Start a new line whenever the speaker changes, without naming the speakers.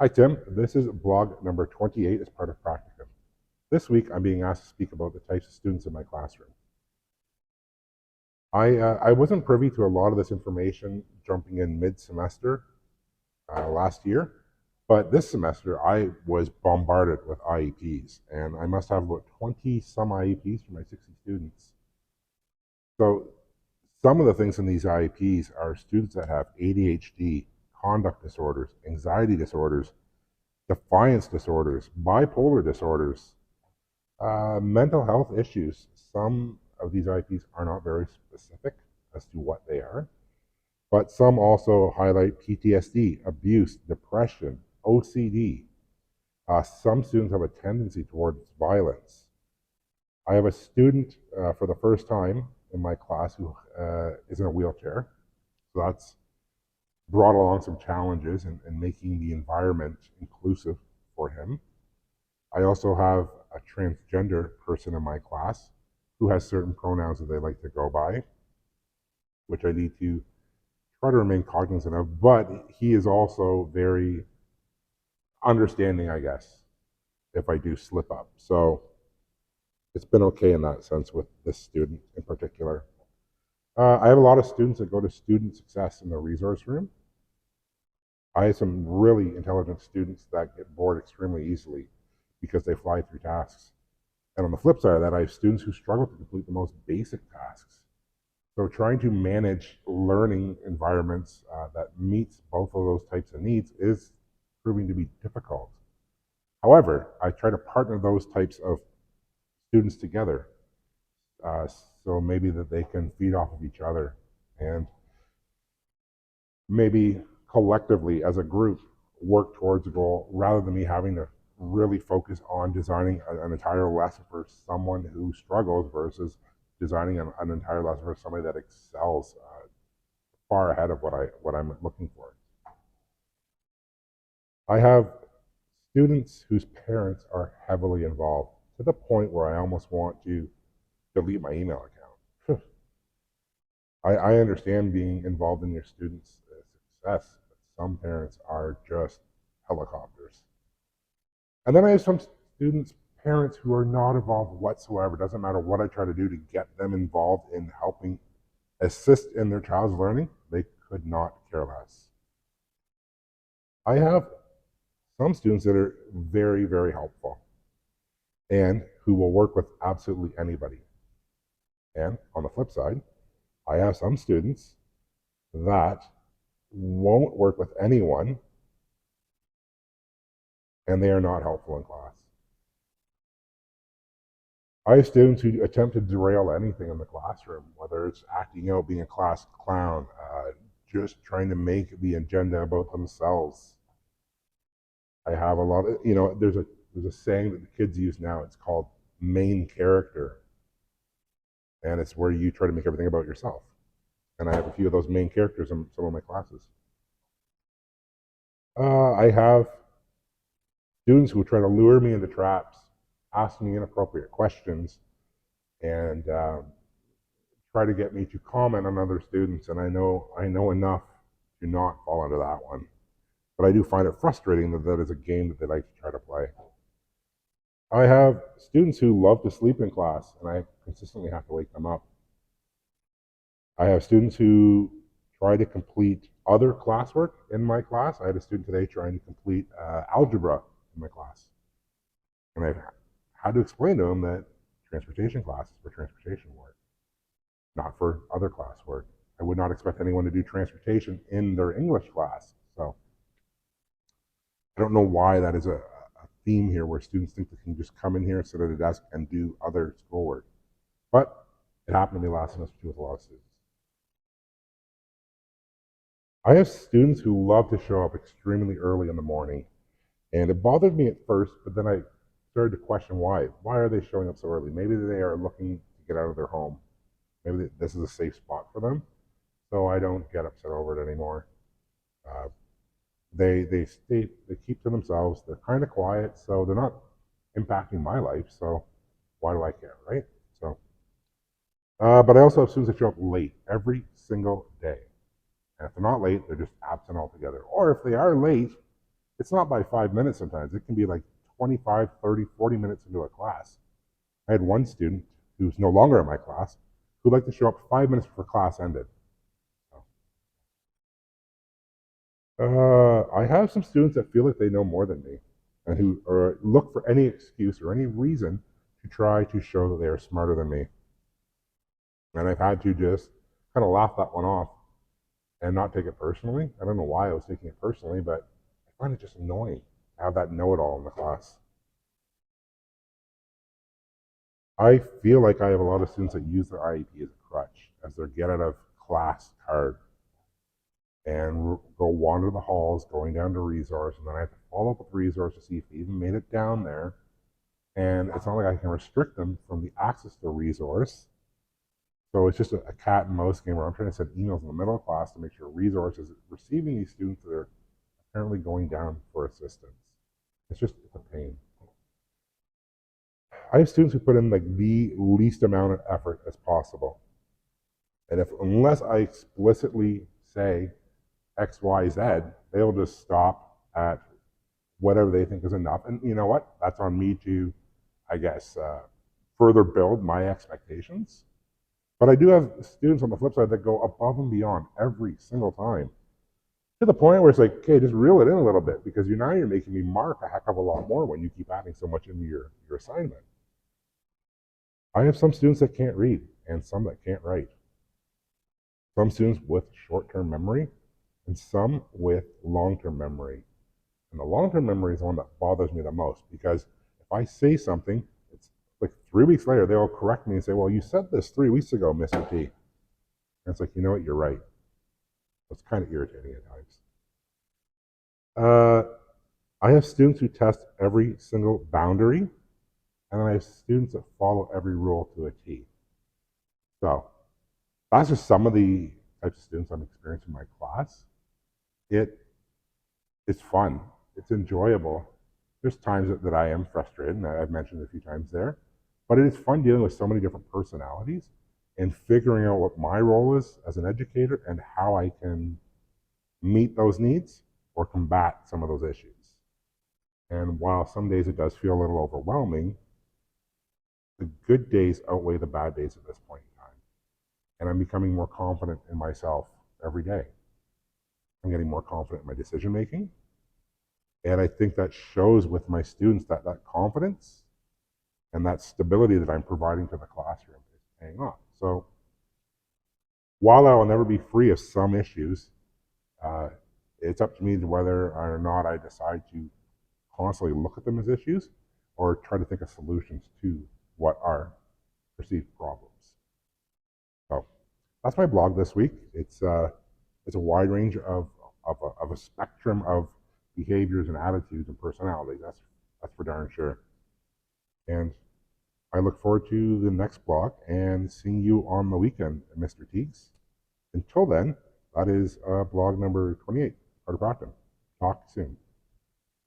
Hi, Tim. This is blog number 28 as part of practicum. This week, I'm being asked to speak about the types of students in my classroom. I wasn't privy to a lot of this information jumping in mid-semester last year, but this semester I was bombarded with IEPs, and I must have about 20 some IEPs for my 60 students. So some of the things in these IEPs are students that have ADHD, conduct disorders, anxiety disorders, defiance disorders, bipolar disorders, mental health issues. Some of these IPs are not very specific as to what they are, but some also highlight PTSD, abuse, depression, OCD. Some students have a tendency towards violence. I have a student for the first time in my class who is in a wheelchair. So that's brought along some challenges in making the environment inclusive for him. I also have a transgender person in my class who has certain pronouns that they like to go by, which I need to try to remain cognizant of. But he is also very understanding, I guess, if I do slip up. So it's been okay in that sense with this student in particular. I have a lot of students that go to student success in the resource room. I have some really intelligent students that get bored extremely easily because they fly through tasks. And on the flip side of that, I have students who struggle to complete the most basic tasks. So trying to manage learning environments that meets both of those types of needs is proving to be difficult. However, I try to partner those types of students together, uh, so maybe that they can feed off of each other and maybe collectively as a group work towards a goal rather than me having to really focus on designing an entire lesson for someone who struggles versus designing an entire lesson for somebody that excels far ahead of what I'm looking for. I have students whose parents are heavily involved to the point where I almost want to delete my email account. I understand being involved in your students' success, but some parents are just helicopters. And then I have some students' parents who are not involved whatsoever. It doesn't matter what I try to do to get them involved in helping assist in their child's learning, they could not care less. I have some students that are very, very helpful and who will work with absolutely anybody. And on the flip side, I have some students that won't work with anyone and they are not helpful in class. I have students who attempt to derail anything in the classroom, whether it's acting out, being a class clown, just trying to make the agenda about themselves. I have a lot of, there's a saying that the kids use now. It's called main character, and it's where you try to make everything about yourself. And I have a few of those main characters in some of my classes. I have students who try to lure me into traps, ask me inappropriate questions, and try to get me to comment on other students. And I know enough to not fall into that one. But I do find it frustrating that that is a game that they like to try to play. I have students who love to sleep in class, and I consistently have to wake them up. I have students who try to complete other classwork in my class. I had a student today trying to complete algebra in my class. And I've had to explain to him that transportation class is for transportation work, not for other classwork. I would not expect anyone to do transportation in their English class. So I don't know why that is a theme here where students think they can just come in here, sit at a desk, and do other schoolwork. But it happened to me last semester too with a lot of students. I have students who love to show up extremely early in the morning, and it bothered me at first, but then I started to question why. Why are they showing up so early? Maybe they are looking to get out of their home. Maybe this is a safe spot for them, so I don't get upset over it anymore. Uh, they keep to themselves. They're kind of quiet, so they're not impacting my life. So why do I care, right? So, but I also have students that show up late every single day. And if they're not late, they're just absent altogether. Or if they are late, It's not by 5 minutes sometimes. It can be like 25, 30, 40 minutes into a class. I had one student who's no longer in my class who liked to show up 5 minutes before class ended. I have some students that feel like they know more than me and who look for any excuse or any reason to try to show that they are smarter than me. And I've had to just kind of laugh that one off and not take it personally. I don't know why I was taking it personally, but I find it just annoying to have that know it all in the class. I feel like I have a lot of students that use their IEP as a crutch, as their get out of class card, and go wander the halls going down to resource. And then I have to follow up with resource to see if they even made it down there. And it's not like I can restrict them from the access to resource. So it's just a cat and mouse game where I'm trying to send emails in the middle of class to make sure resource is receiving these students that are apparently going down for assistance. It's a pain. I have students who put in like the least amount of effort as possible. And if unless I explicitly say X, Y, Z, they'll just stop at whatever they think is enough. And you know what? That's on me to, I guess, further build my expectations. But I do have students on the flip side that go above and beyond every single time to the point where it's like, okay, just reel it in a little bit because you're making me mark a heck of a lot more when you keep adding so much into your assignment. I have some students that can't read and some that can't write. Some students with short-term memory and some with long-term memory. And the long-term memory is the one that bothers me the most because if I say something, it's like 3 weeks later, they'll correct me and say, well, you said this 3 weeks ago, Mr. T. And it's like, you know what, you're right. It's kind of irritating at times. I have students who test every single boundary, and then I have students that follow every rule to a T. So that's just some of the types of students I'm experiencing in my class. It it's fun. It's enjoyable. There's times that I am frustrated, and I've mentioned it a few times there, but it is fun dealing with so many different personalities and figuring out what my role is as an educator and how I can meet those needs or combat some of those issues. And while some days it does feel a little overwhelming, the good days outweigh the bad days at this point in time. And I'm becoming more confident in myself every day. I'm getting more confident in my decision making. And I think that shows with my students that confidence and that stability that I'm providing to the classroom is paying off. So while I will never be free of some issues, uh, it's up to me whether or not I decide to constantly look at them as issues or try to think of solutions to what are perceived problems. So that's my blog this week. It's a wide range of a spectrum of behaviors and attitudes and personalities. That's for darn sure. And I look forward to the next blog and seeing you on the weekend, Mr. Teagues. Until then, that is blog number 28, part of practicum. Talk soon.